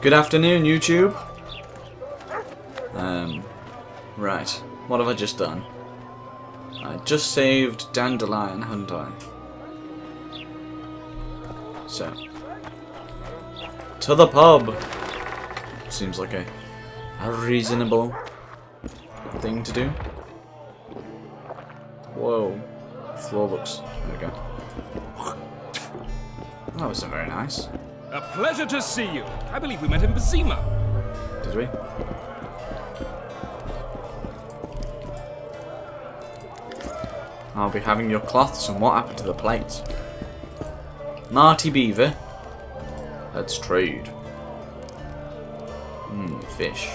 Good afternoon, YouTube. Right. What have I just done? I just saved Dandelion, haven't I? So. To the pub! Seems like a reasonable thing to do. Whoa. The floor looks... There we go. That wasn't very nice. A pleasure to see you. I believe we met in Bazima. Did we? I'll be having your cloths, and what happened to the plates? Marty Beaver. Let's trade. Fish.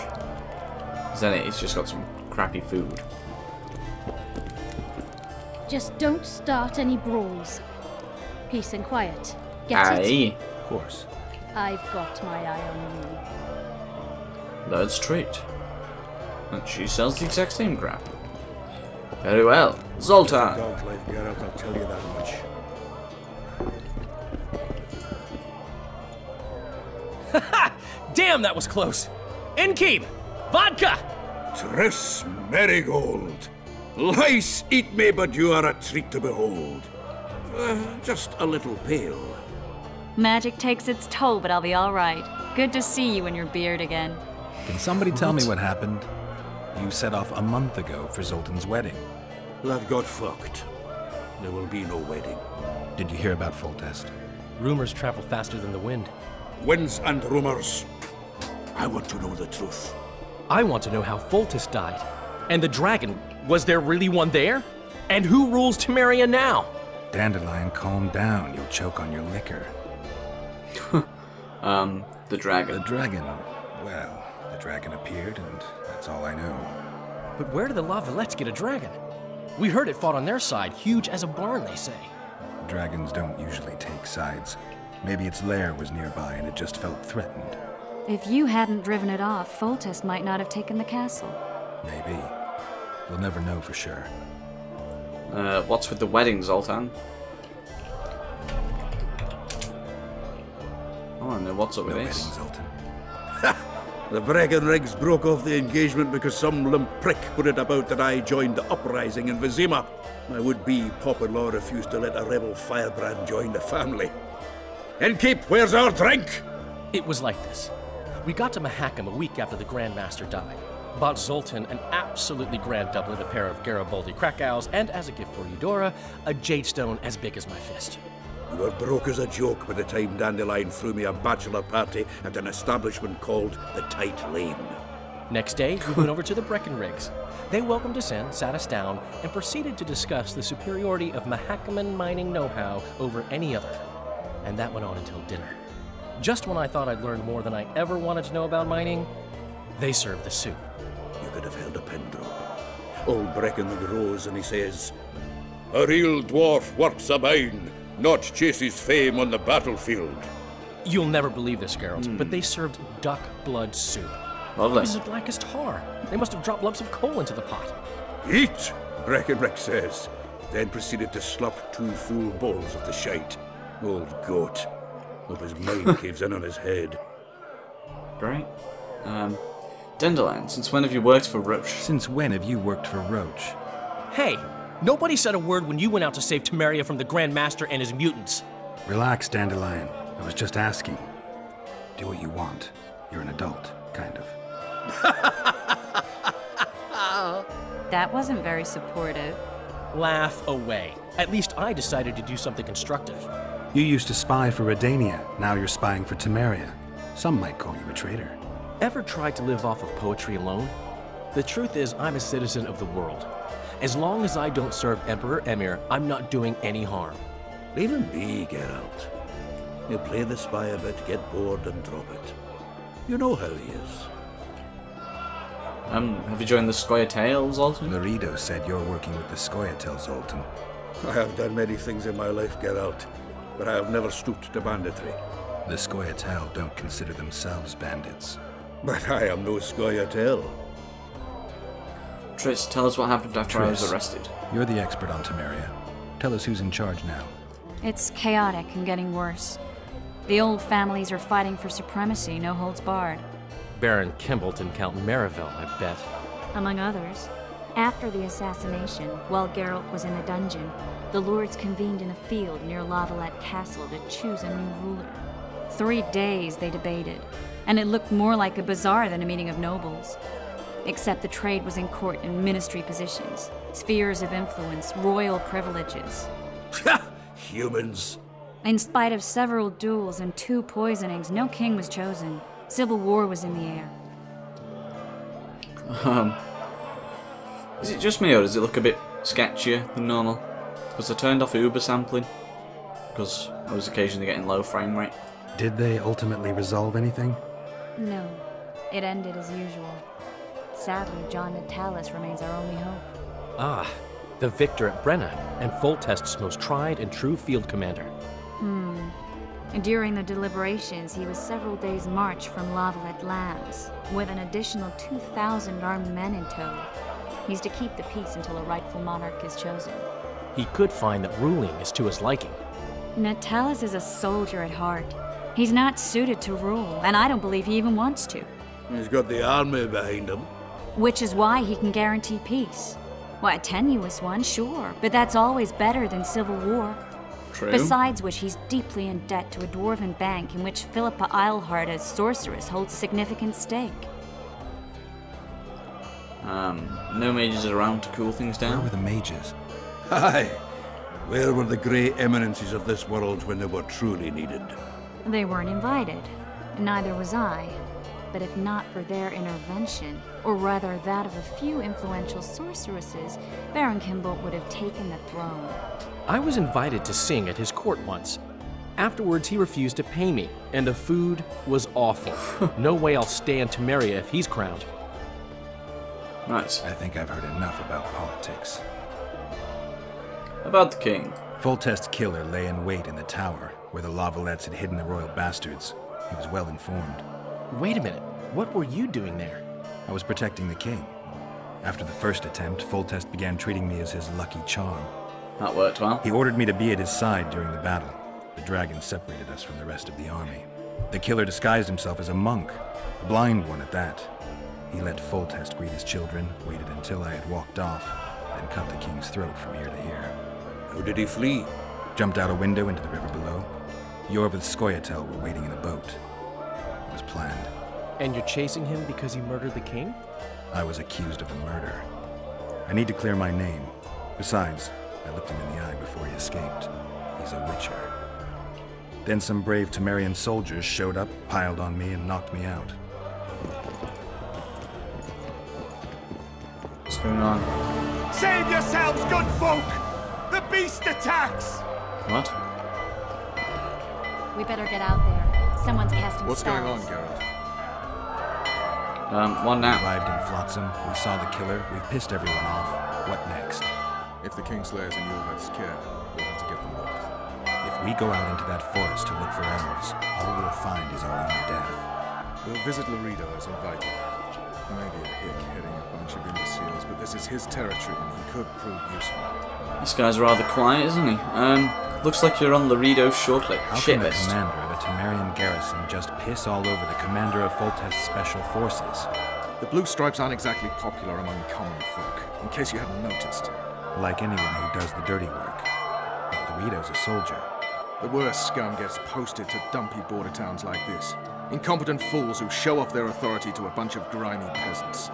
Is that it? He's just got some crappy food. Just don't start any brawls. Peace and quiet. Get it? Aye. Of course. I've got my eye on Let's trade. And she sells the exact same crap. Very well. Zoltan. Dog's life, Geralt, I'll tell you that much. Damn, that was close. Innkeep! Vodka! Triss Marigold. Lice eat me, but you are a treat to behold. Just a little pale. Magic takes its toll, but I'll be all right. Good to see you in your beard again. Can somebody tell me what happened? You set off a month ago for Zoltan's wedding. That got fucked. There will be no wedding. Did you hear about Foltest? Rumors travel faster than the wind. Winds and rumors. I want to know the truth. I want to know how Foltest died. And the dragon, was there really one there? And who rules Temeria now? Dandelion, calm down. You'll choke on your liquor. The dragon. The dragon. Well, the dragon appeared, and that's all I know. But where did the La Valettes get a dragon? We heard it fought on their side, huge as a barn, they say. Dragons don't usually take sides. Maybe its lair was nearby and it just felt threatened. If you hadn't driven it off, Foltest might not have taken the castle. Maybe. We'll never know for sure. What's with the wedding, Zoltan? I want to know what's up with No this. wedding, Zoltan. The Breckenrigs broke off the engagement because some limp prick put it about that I joined the uprising in Vizima. My would-be Popper-in-law refused to let a rebel firebrand join the family. Innkeep, where's our drink? It was like this. We got to Macjam a week after the Grand Master died. Bought Zoltan an absolutely grand doublet, a pair of Garibaldi Krakau's, and as a gift for Eudora, a jade stone as big as my fist. You were broke as a joke by the time Dandelion threw me a bachelor party at an establishment called the Tight Lane. Next day, we went over to the Breckenrigs. They welcomed us in, sat us down, and proceeded to discuss the superiority of Macjam mining know-how over any other. And that went on until dinner. Just when I thought I'd learned more than I ever wanted to know about mining, they served the soup. You could have held a pin drop. Old Breckenrig rose and he says, "A real dwarf works a mine, not chases fame on the battlefield." You'll never believe this, Geralt, but they served duck blood soup. Lovely. It was as black as tar. They must have dropped lumps of coal into the pot. "Eat," Breckenrig says, then proceeded to slop 2 full bowls of the shite. Old goat. Hope his mind caves in on his head. Great. Dandelion, since when have you worked for Roche? Since when have you worked for Roche? Hey, nobody said a word when you went out to save Temeria from the Grand Master and his mutants. Relax, Dandelion. I was just asking. Do what you want. You're an adult, kind of. That wasn't very supportive. Laugh away. At least I decided to do something constructive. You used to spy for Redania. Now you're spying for Temeria. Some might call you a traitor. Ever tried to live off of poetry alone? The truth is, I'm a citizen of the world. As long as I don't serve Emperor Emir, I'm not doing any harm. Leave him be, Geralt. You play the spy a bit, get bored and drop it. You know how he is. Have you joined the Scoia'tael, Zoltan? Laredo said you're working with the Scoia'tael, Zoltan. I have done many things in my life, Geralt, but I have never stooped to banditry. The Scoia'tael don't consider themselves bandits. But I am no Scoia'tael. Triss, tell us what happened after I was arrested. You're the expert on Temeria. Tell us who's in charge now. It's chaotic and getting worse. The old families are fighting for supremacy, no holds barred. Baron Kimbalt and Count Merivale, I bet. Among others. After the assassination, while Geralt was in the dungeon, the lords convened in a field near La Valette Castle to choose a new ruler. 3 days they debated, and it looked more like a bazaar than a meeting of nobles. Except the trade was in court and ministry positions, spheres of influence, royal privileges. Humans. In spite of several duels and 2 poisonings, no king was chosen. Civil war was in the air. Is it just me, or does it look a bit sketchier than normal? Because I turned off Uber sampling, because I was occasionally getting low frame rate. Did they ultimately resolve anything? No, it ended as usual. Sadly, John Natalis remains our only hope. Ah, the victor at Brenna, and Foltest's most tried and true field commander. And during the deliberations, he was several days' march from La Valette lands, with an additional 2,000 armed men in tow. He's to keep the peace until a rightful monarch is chosen. He could find that ruling is to his liking. Natalis is a soldier at heart. He's not suited to rule, and I don't believe he even wants to. He's got the army behind him. Which is why he can guarantee peace. Why, a tenuous one, sure, but that's always better than civil war. True. Besides which, he's deeply in debt to a dwarven bank in which Philippa Eilhart, as sorceress, holds a significant stake. No mages around to cool things Where down. were the mages? Aye. Where were the great eminences of this world when they were truly needed? They weren't invited. Neither was I. But if not for their intervention, or rather that of a few influential sorceresses, Baron Kimbalt would have taken the throne. I was invited to sing at his court once. Afterwards, he refused to pay me, and the food was awful. No way I'll stay in Temeria if he's crowned. Nice. I think I've heard enough about politics. About the king. Foltest's killer lay in wait in the tower, where the La Valettes had hidden the royal bastards. He was well informed. Wait a minute, what were you doing there? I was protecting the king. After the first attempt, Foltest began treating me as his lucky charm. That worked well. He ordered me to be at his side during the battle. The dragon separated us from the rest of the army. The killer disguised himself as a monk, a blind one at that. He let Foltest greet his children, waited until I had walked off, then cut the king's throat from ear to ear. How did he flee? Jumped out a window into the river below. Yor with Skoyatel were waiting in a boat. It was planned. And you're chasing him because he murdered the king? I was accused of the murder. I need to clear my name. Besides, I looked him in the eye before he escaped. He's a witcher. Then some brave Temerian soldiers showed up, piled on me, and knocked me out. What's going on? Save yourselves, good folk! The beast attacks! What? We better get out there. Someone's casting What's going on, spells. Geralt? One now. Arrived in Flotsam, we saw the killer, we've pissed everyone off. What next? If the Kingslayers and Yulved's care, we'll have to get them north. If we go out into that forest to look for elves, all we'll find is our own death. We'll visit Laredo as invited. Maybe a hick heading a bunch of imbeciles, but this is his territory and he could prove useful. This guy's rather quiet, isn't he? Looks like you're on Laredo's shortlist. How Shit can the list. commander of a Temerian garrison just piss all over the commander of Foltest's special forces? The Blue Stripes aren't exactly popular among common folk, in case you hadn't noticed. Like anyone who does the dirty work. But Laredo's a soldier. The worst scum gets posted to dumpy border towns like this. Incompetent fools who show off their authority to a bunch of grimy peasants.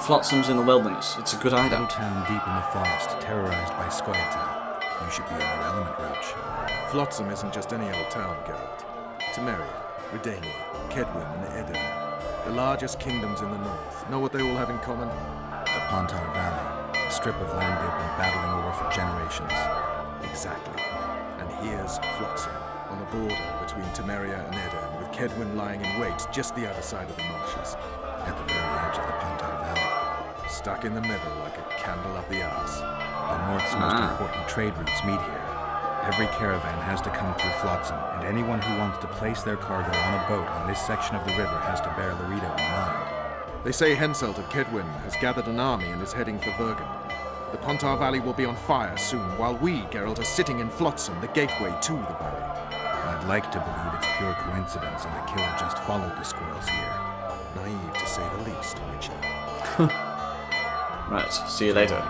Flotsam's in the wilderness. It's a good No hideout. town deep in the forest, terrorized by Skoyatel. You should be in your element, Roach. Flotsam isn't just any old town, Geralt. Temeria, Redania, Kedwin, and Eden. The largest kingdoms in the north. Know what they all have in common? The Pontar Valley, a strip of land they've been battling over for generations. Exactly. And here's Flotsam, on the border between Temeria and Eden, with Kedwin lying in wait just the other side of the marshes. At the very edge of the Pontar Valley. Stuck in the middle like a candle up the arse. The north's most important trade routes meet here. Every caravan has to come through Flotsam, and anyone who wants to place their cargo on a boat on this section of the river has to bear Laredo in mind. They say Henselt of Kedwin has gathered an army and is heading for Vergen. The Pontar Valley will be on fire soon, while we, Geralt, are sitting in Flotsam, the gateway to the valley. I I'd like to believe it's pure coincidence and the killer just followed the squirrels here. Naive to say the least, Richie. Right, see you later.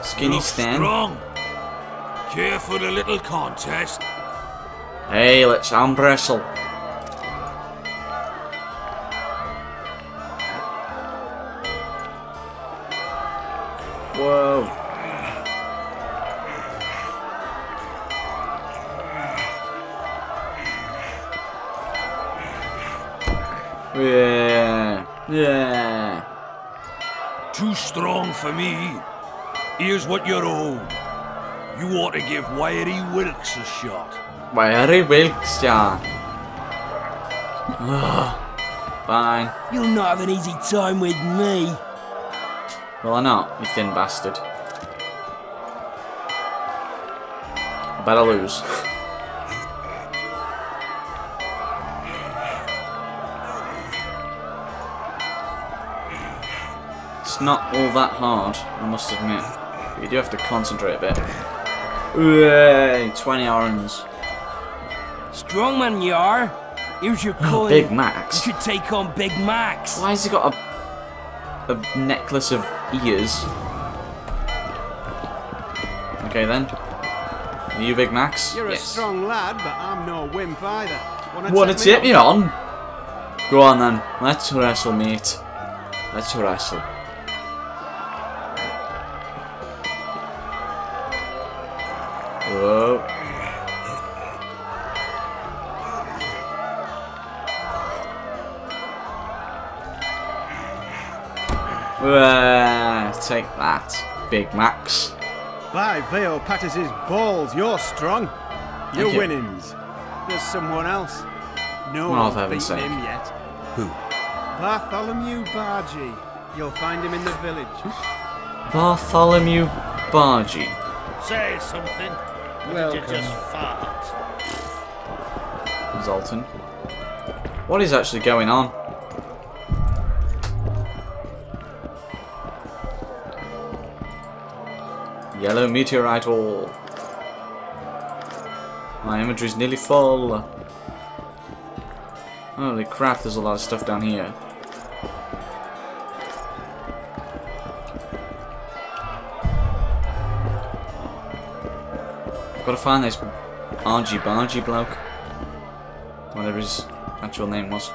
Skinny Stan. Strong. Care for a little contest? Hey, let's arm wrestle. Whoa. Yeah. Yeah. Too strong for me. Here's what you're owed. You ought to give Wiry Wilkes a shot. Wiry Wilkes, yeah. Fine. You'll not have an easy time with me. Well, I not, you thin bastard. Better lose. It's not all that hard, I must admit. But you do have to concentrate a bit. Yay, 20 orange. Strong man you are. Here's your coin. Big Max. You should take on Big Max. Why has he got a necklace of ears? Okay then. Are you Big Max? You're yes. a strong lad, but I'm no wimp either. Wanna tip me on? Go on then. Let's wrestle, mate. Let's wrestle. Whoa. Take that, Big Max. By Veo Pattis's balls, you're strong. Your you. winnings. There's someone else. No Oh, one's for heaven's beaten sake. him yet. Who? Bartholomew Bargy. You'll find him in the village. Bartholomew Bargy. Say something. Well, you just fart. Zoltan. What is actually going on? Yellow meteorite ore. My inventory's nearly full. Holy crap, there's a lot of stuff down here. Gotta find this Argy Bargy bloke. Whatever his actual name was.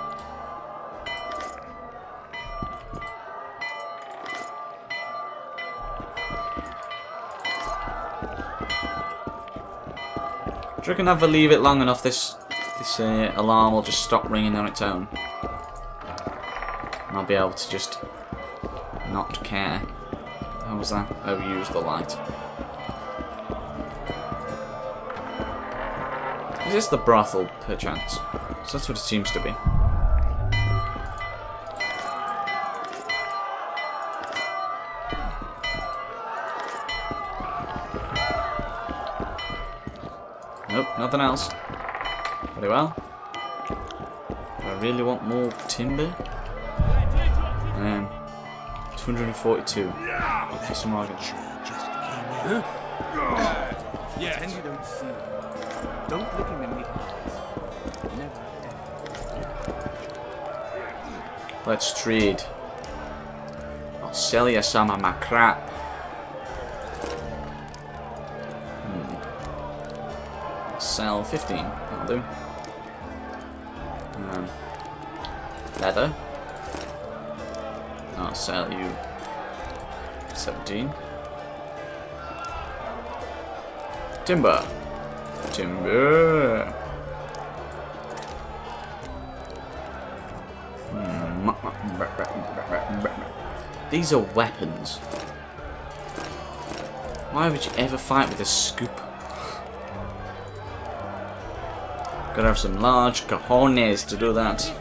Do you reckon if I leave it long enough, this alarm will just stop ringing on its own? And I'll be able to just not care. How was that? Overuse the light. Is this the brothel, perchance? So that's what it seems to be. Nope, nothing else. Very well. I really want more timber. 242. For some organ. Yes. Pretend you don't see him. Don't look him in the eyes. Never. Let's trade. I'll sell you some of my crap. Sell 15. That'll do. Leather. I'll sell you 17. Timber. Timber. These are weapons. Why would you ever fight with a scoop? Gotta have some large cojones to do that.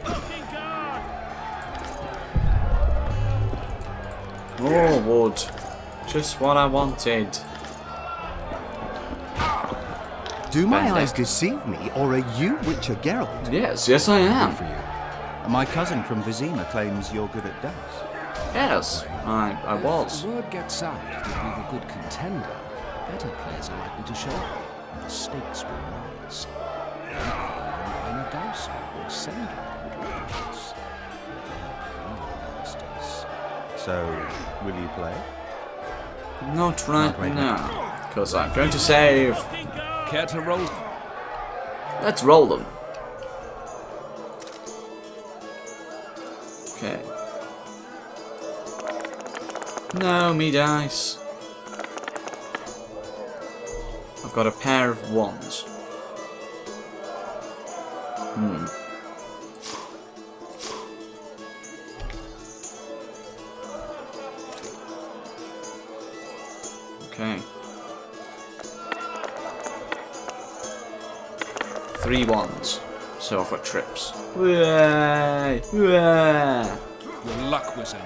Oh, wood. Just what I wanted. Do my eyes deceive me, or are you Witcher Geralt? Yes, yes I am. For you. My cousin from Vizima claims you're good at dice. Yes, I was. If word gets out that we've a good contender, better players are likely to show up, and the stakes will rise. Even minor dice will send us. So, will you play? Not right now, because I'm going to save. Care to roll? Let's roll them. Okay. No, me dice. I've got a pair of wands. Okay. 3 wands. So I've got trips. Yay! Yay! Your luck was in.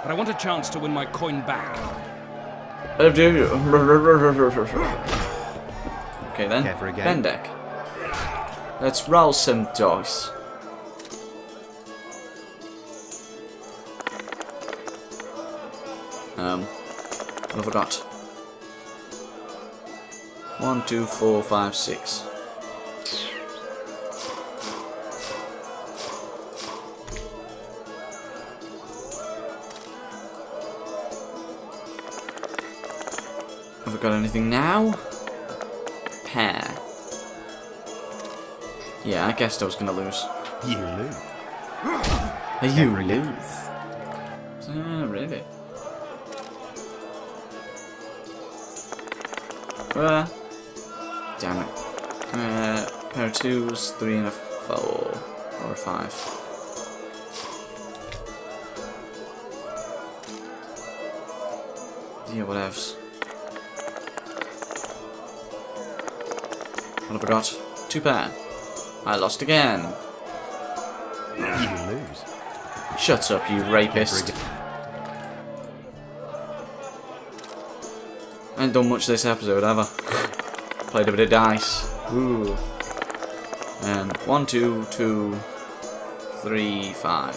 But I want a chance to win my coin back. Okay then, Ben deck. Let's roll some dice. What have I got? 1, 2, 4, 5, 6. Have I got anything now? Pair. Yeah, I guessed I was gonna lose. You lose. You lose. Really? Damn it. Pair of 2s, 3 and a 4. Or a 5. Yeah, whatevs. What have I got? 2 pair. I lost again. You lose. Shut up, you rapist. I ain't done much this episode, have I? Played a bit of dice. Ooh. 1, 2, 2, 3, 5.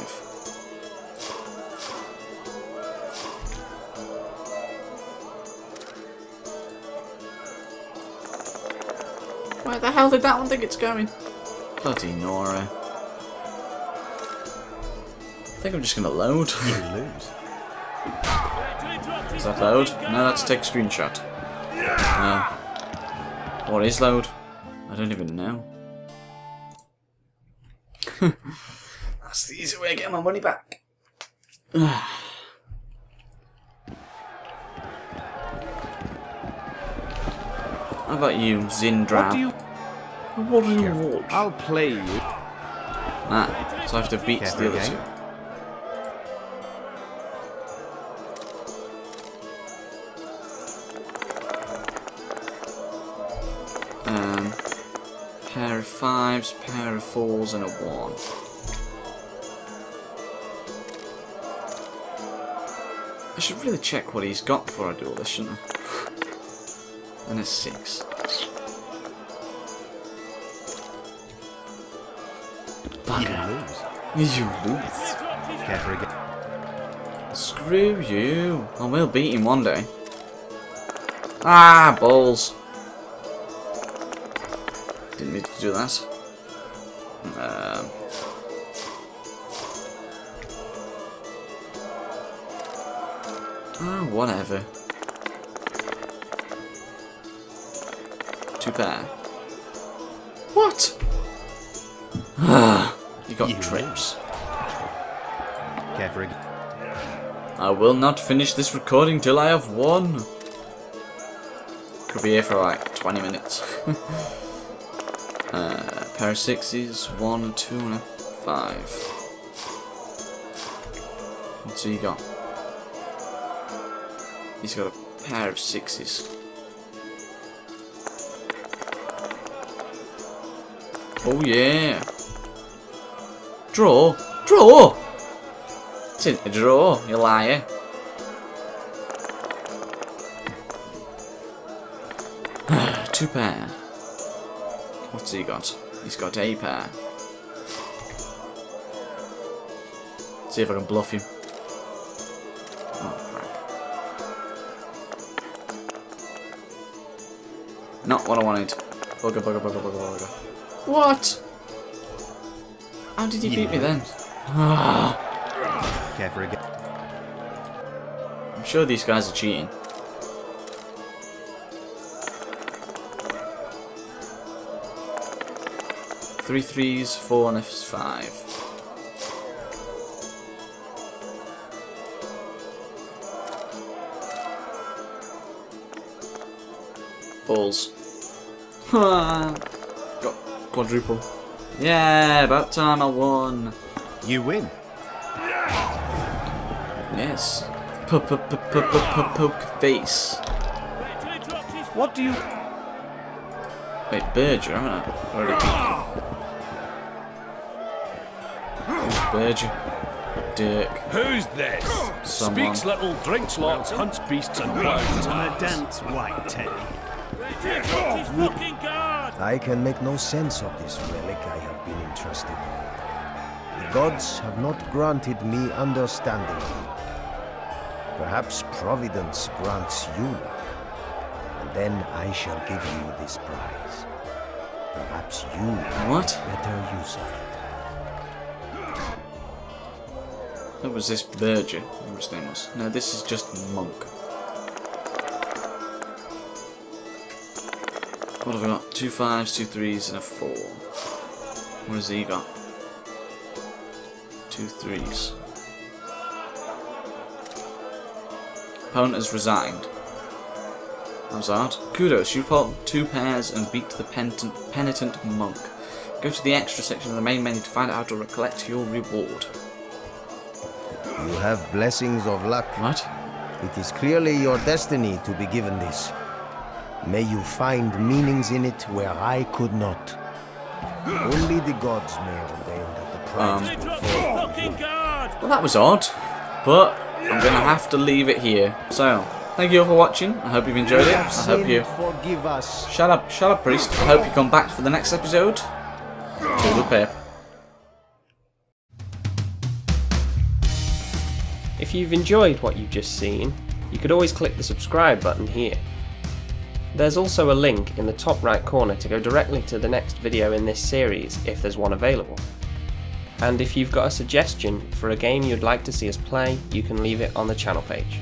Where the hell did that one think it's going? Bloody Nora. I think I'm just gonna load. You lose. Does that load? No, that's take a screenshot. What is load? I don't even know. That's the easy way of getting my money back. How about you, Zindra? What do you want? I'll play you. Ah, so I have to beat the other 2. Pair of 5s, pair of 4s, and a 1. I should really check what he's got before I do all this, shouldn't I? And a 6. Bugger. You lose. Careful again. Screw you. I will beat him one day. Ah, balls. Didn't need to do that. Oh, whatever. 2 pair. What? You got trips. Careful again. I will not finish this recording till I have won. Could be here for like 20 minutes. Pair of 6s, 1, 2, and a 5. What's he got? He's got a pair of 6s. Oh yeah! Draw! Draw! It's in a draw, you liar. Two pair. What's he got? He's got a pair. See if I can bluff him. Oh crap. Not what I wanted. Bugger, bugger, bugger, bugger, bugger. What? How did he beat me then? Care for a game? I'm sure these guys are cheating. Three threes, 4 and F5. Balls. Got quadruple. Yeah, about time I won. You win. Yes. Poke face. What do you... Wait, Berger, haven't I? Already beat you. Who's Berger? Dirk. Who's this? Someone. Speaks little, drinks lots, hunts beasts and blows. On a dance, white Teddy. I can make no sense of this relic I have been entrusted. The gods have not granted me understanding. Perhaps Providence grants you luck, and then I shall give you this prize. Perhaps you What? better use of it. That was this Berger, whatever his name was. No, this is just Monk. What have I got? 2 5s, 2 3s, and a 4. What has he got? 2 3s. Opponent has resigned. That was hard. Kudos, you pulled 2 pairs and beat the penitent monk. Go to the extra section of the main menu to find out how to collect your reward. You have blessings of luck. What? It is clearly your destiny to be given this. May you find meanings in it where I could not. Only the gods may ordain that the prize will fall on you. Well, that was odd, but I'm going to have to leave it here. So, thank you all for watching. I hope you've enjoyed it. I hope you... Forgive us. Shut up, priest. I hope you come back for the next episode. Toodle pip. If you've enjoyed what you've just seen, you could always click the subscribe button here. There's also a link in the top right corner to go directly to the next video in this series if there's one available. And if you've got a suggestion for a game you'd like to see us play, you can leave it on the channel page.